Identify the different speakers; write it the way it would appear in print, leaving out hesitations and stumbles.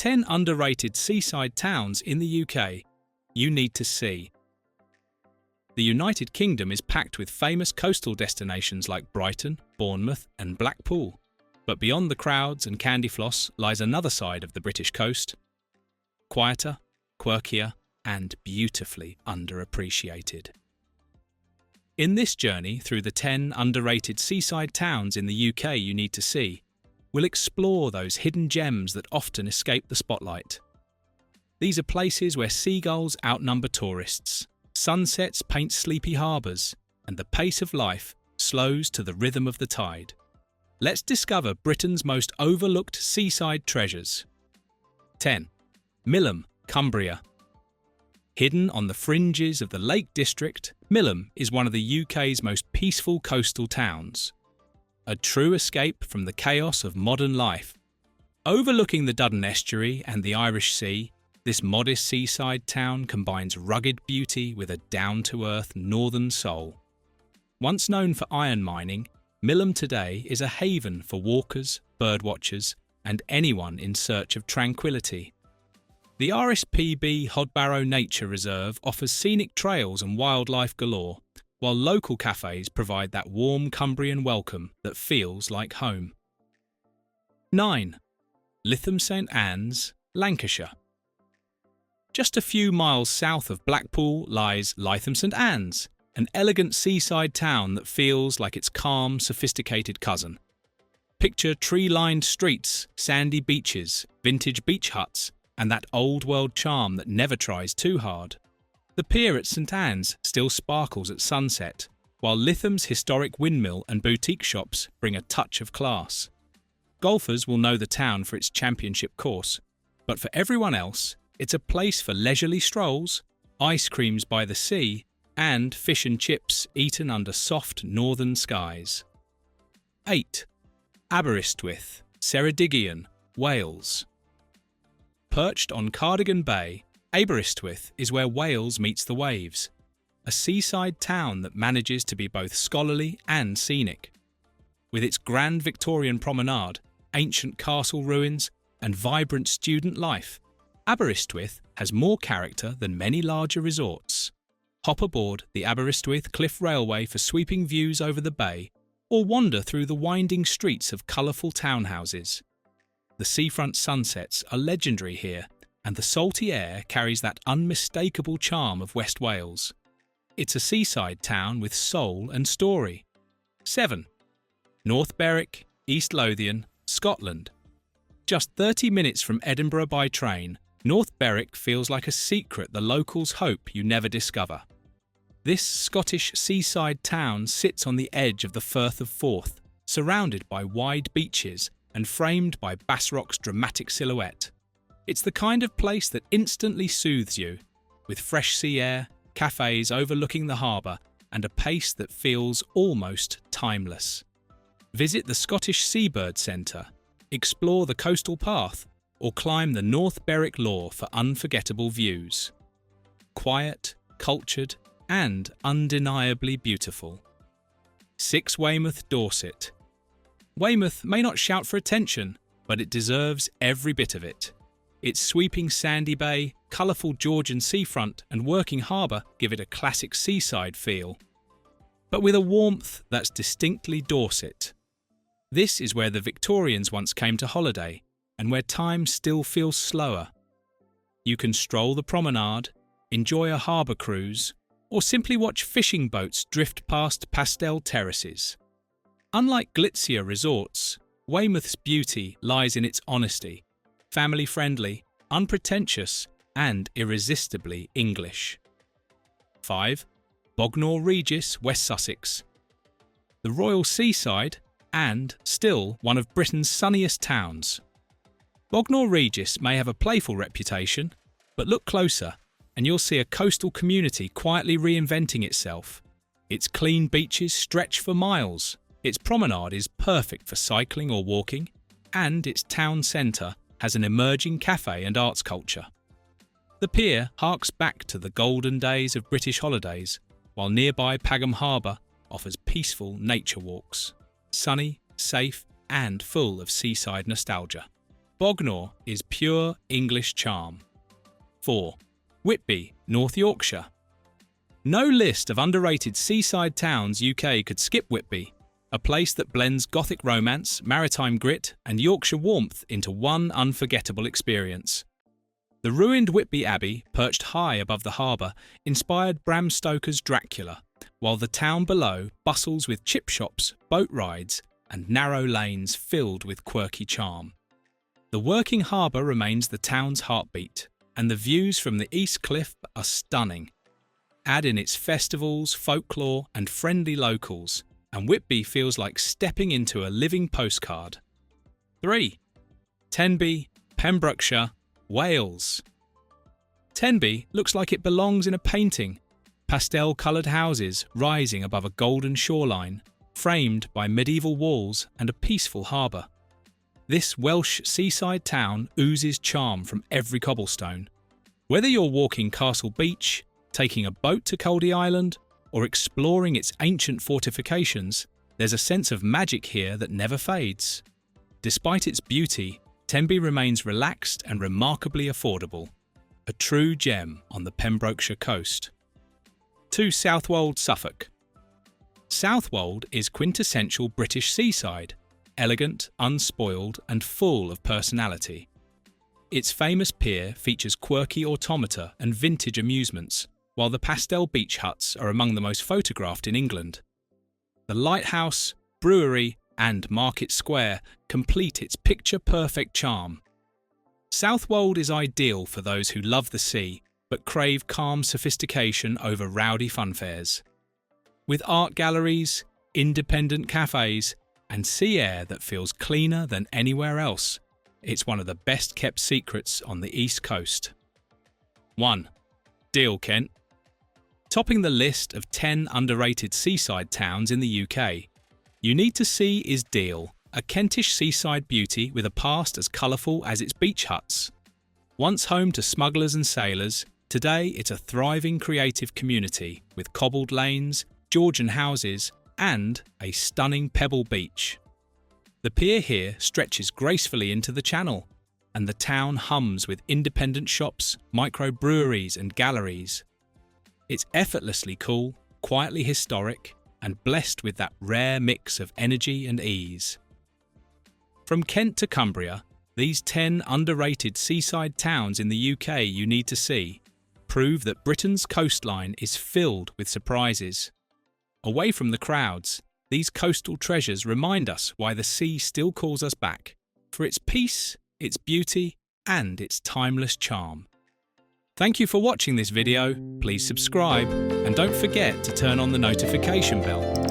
Speaker 1: 10 underrated seaside towns in the UK you need to see. The United Kingdom is packed with famous coastal destinations like Brighton, Bournemouth and Blackpool. But beyond the crowds and candyfloss lies another side of the British coast. Quieter, quirkier and beautifully underappreciated. In this journey through the 10 underrated seaside towns in the UK you need to see, we'll explore those hidden gems that often escape the spotlight. These are places where seagulls outnumber tourists, sunsets paint sleepy harbours, and the pace of life slows to the rhythm of the tide. Let's discover Britain's most overlooked seaside treasures. 10. Millom, Cumbria. Hidden on the fringes of the Lake District, Millom is one of the UK's most peaceful coastal towns. A true escape from the chaos of modern life. Overlooking the Duddon Estuary and the Irish Sea, this modest seaside town combines rugged beauty with a down-to-earth northern soul. Once known for iron mining, Millom today is a haven for walkers, birdwatchers, and anyone in search of tranquillity. The RSPB Hodbarrow Nature Reserve offers scenic trails and wildlife galore, while local cafés provide that warm Cumbrian welcome that feels like home. 9. Lytham St Anne's, Lancashire. Just a few miles south of Blackpool lies Lytham St Anne's, an elegant seaside town that feels like its calm, sophisticated cousin. Picture tree-lined streets, sandy beaches, vintage beach huts, and that old-world charm that never tries too hard. The pier at St Anne's still sparkles at sunset, while Lytham's historic windmill and boutique shops bring a touch of class. Golfers will know the town for its championship course, but for everyone else, it's a place for leisurely strolls, ice creams by the sea, and fish and chips eaten under soft northern skies. 8. Aberystwyth, Ceredigion, Wales. Perched on Cardigan Bay, Aberystwyth is where Wales meets the waves, a seaside town that manages to be both scholarly and scenic. With its grand Victorian promenade, ancient castle ruins, and vibrant student life, Aberystwyth has more character than many larger resorts. Hop aboard the Aberystwyth Cliff Railway for sweeping views over the bay, or wander through the winding streets of colourful townhouses. The seafront sunsets are legendary here, and the salty air carries that unmistakable charm of West Wales. It's a seaside town with soul and story. 7. North Berwick, East Lothian, Scotland. Just 30 minutes from Edinburgh by train, North Berwick feels like a secret the locals hope you never discover. This Scottish seaside town sits on the edge of the Firth of Forth, surrounded by wide beaches and framed by Bass Rock's dramatic silhouette. It's the kind of place that instantly soothes you, with fresh sea air, cafés overlooking the harbour, and a pace that feels almost timeless. Visit the Scottish Seabird Centre, explore the coastal path, or climb the North Berwick Law for unforgettable views. Quiet, cultured, and undeniably beautiful. 6. Weymouth, Dorset. Weymouth may not shout for attention, but it deserves every bit of it. Its sweeping sandy bay, colourful Georgian seafront and working harbour give it a classic seaside feel, but with a warmth that's distinctly Dorset. This is where the Victorians once came to holiday, and where time still feels slower. You can stroll the promenade, enjoy a harbour cruise, or simply watch fishing boats drift past pastel terraces. Unlike glitzier resorts, Weymouth's beauty lies in its honesty, family-friendly, unpretentious, and irresistibly English. 5. Bognor Regis, West Sussex. The Royal Seaside, and still one of Britain's sunniest towns. Bognor Regis may have a playful reputation, but look closer and you'll see a coastal community quietly reinventing itself. Its clean beaches stretch for miles, its promenade is perfect for cycling or walking, and its town centre has an emerging cafe and arts culture. The pier harks back to the golden days of British holidays, while nearby Pagham Harbour offers peaceful nature walks, sunny, safe, and full of seaside nostalgia. Bognor is pure English charm. 4. Whitby, North Yorkshire. No list of underrated seaside towns UK could skip Whitby, a place that blends Gothic romance, maritime grit and Yorkshire warmth into one unforgettable experience. The ruined Whitby Abbey, perched high above the harbour, inspired Bram Stoker's Dracula, while the town below bustles with chip shops, boat rides and narrow lanes filled with quirky charm. The working harbour remains the town's heartbeat, and the views from the East Cliff are stunning. Add in its festivals, folklore and friendly locals, and Whitby feels like stepping into a living postcard. 3. Tenby, Pembrokeshire, Wales. Tenby looks like it belongs in a painting. Pastel-coloured houses rising above a golden shoreline, framed by medieval walls and a peaceful harbour. This Welsh seaside town oozes charm from every cobblestone. Whether you're walking Castle Beach, taking a boat to Culdee Island, or exploring its ancient fortifications, there's a sense of magic here that never fades. Despite its beauty, Tenby remains relaxed and remarkably affordable, a true gem on the Pembrokeshire coast. 2. Southwold, Suffolk. Southwold is quintessential British seaside, elegant, unspoiled and full of personality. Its famous pier features quirky automata and vintage amusements, while the pastel beach huts are among the most photographed in England. The lighthouse, brewery and Market Square complete its picture-perfect charm. Southwold is ideal for those who love the sea but crave calm sophistication over rowdy funfairs. With art galleries, independent cafés and sea air that feels cleaner than anywhere else, it's one of the best-kept secrets on the East Coast. 1. Deal, Kent. Topping the list of 10 underrated seaside towns in the UK, you need to see is Deal, a Kentish seaside beauty with a past as colourful as its beach huts. Once home to smugglers and sailors, today it's a thriving creative community with cobbled lanes, Georgian houses and a stunning pebble beach. The pier here stretches gracefully into the channel, and the town hums with independent shops, microbreweries and galleries. It's effortlessly cool, quietly historic, and blessed with that rare mix of energy and ease. From Kent to Cumbria, these 10 underrated seaside towns in the UK you need to see prove that Britain's coastline is filled with surprises. Away from the crowds, these coastal treasures remind us why the sea still calls us back, for its peace, its beauty, and its timeless charm. Thank you for watching this video. Please subscribe and don't forget to turn on the notification bell.